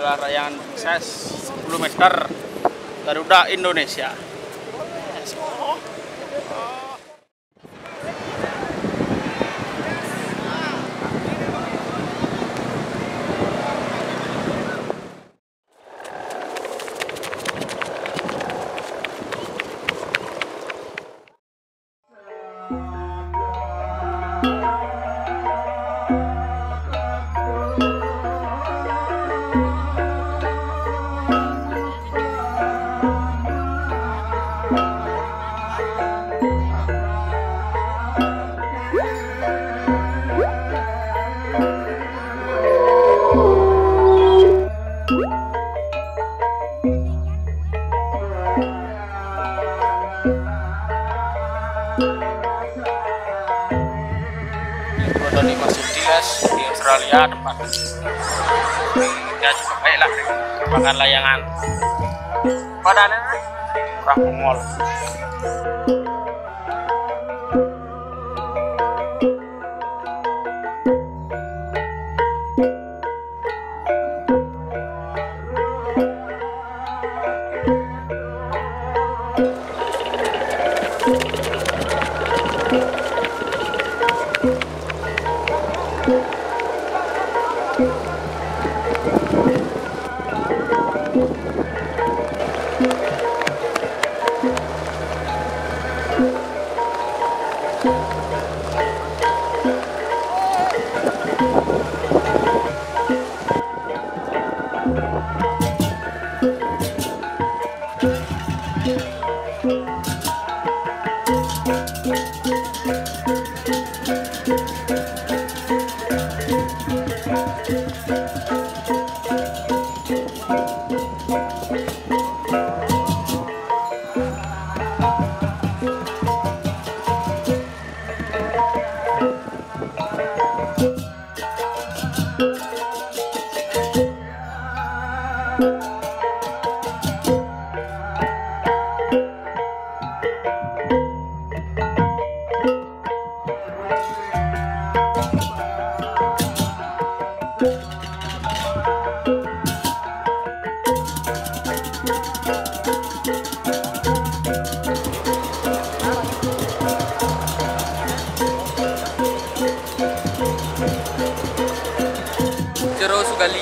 adalah layangan sukses 10 meter Garuda Indonesia. Let's go. Tadi masih di Australia tempat ya cukup baiklah makan layangan padahal murah mall. Jero Sugali.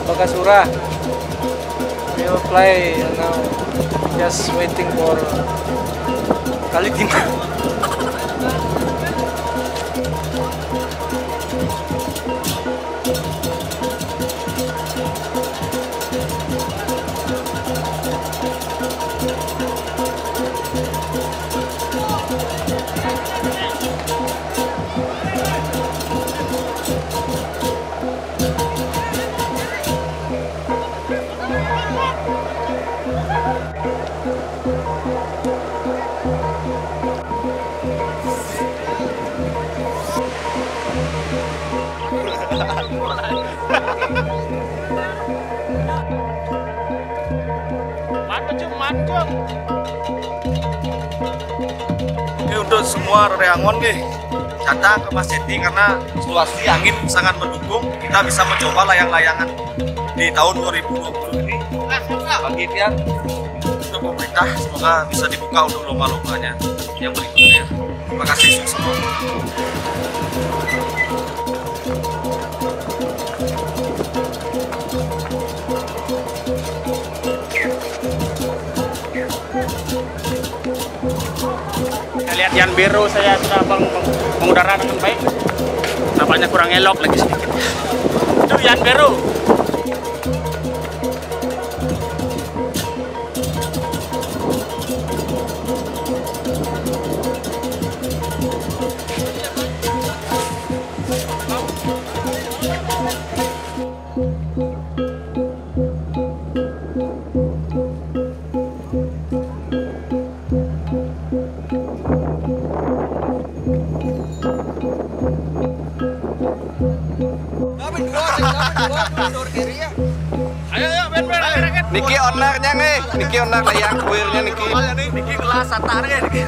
Bakasura. We will play now. Just waiting for Kalitina. Ini untuk semua Reangon nih, datang ke Masjid ini karena situasi angin sangat mendukung. Kita bisa mencoba layang-layangan di tahun 2020 ini. Bagi dia untuk pemerintah, semoga bisa dibuka untuk lomba-lombanya yang berikutnya. Terima kasih semua. Lihat Yan Biru saya sudah mengudara dengan baik. Nampaknya kurang elok lagi sedikit. Itu Yan Biru. Niki ownernya nih, Niki owner layang kuirnya Niki. Niki gelas satarnya Niki.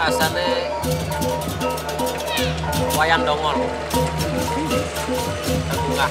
Asalnya wayang dongol terbuka.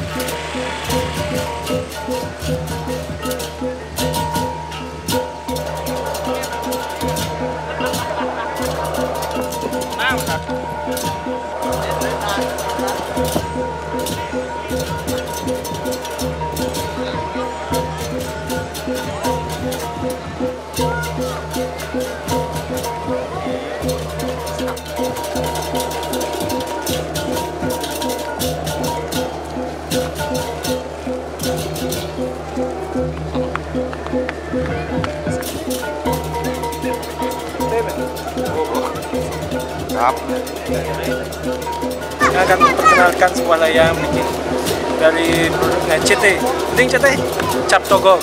Siap. Saya akan memperkenalkan sebuah layang bikin dari produknya CT. Ding CT, Cap Togo.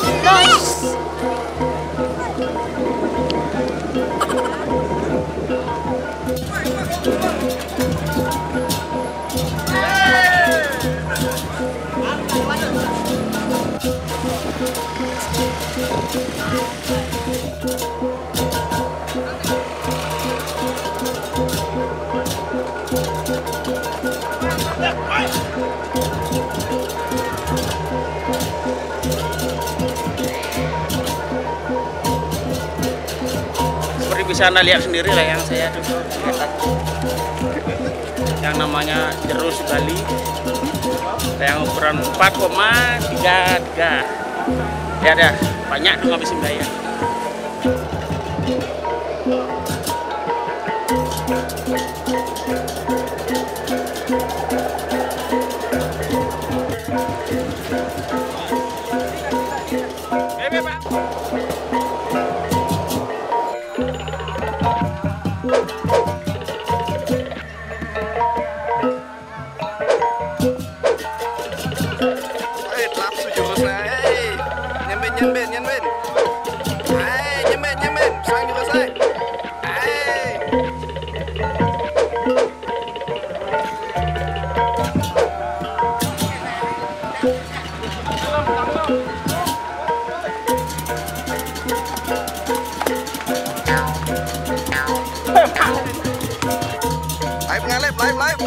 Seperti bisa Anda lihat sendiri lah yang saya dulu lihat. Yang namanya jerus Bali. Yang ukuran 4,33. Ya ada banyak tuh ngabisin daya. Bebe, Pak. Nafsu jurusnya. Nyembin. Nyembin. Sang jurusnya. Live ngalip, live.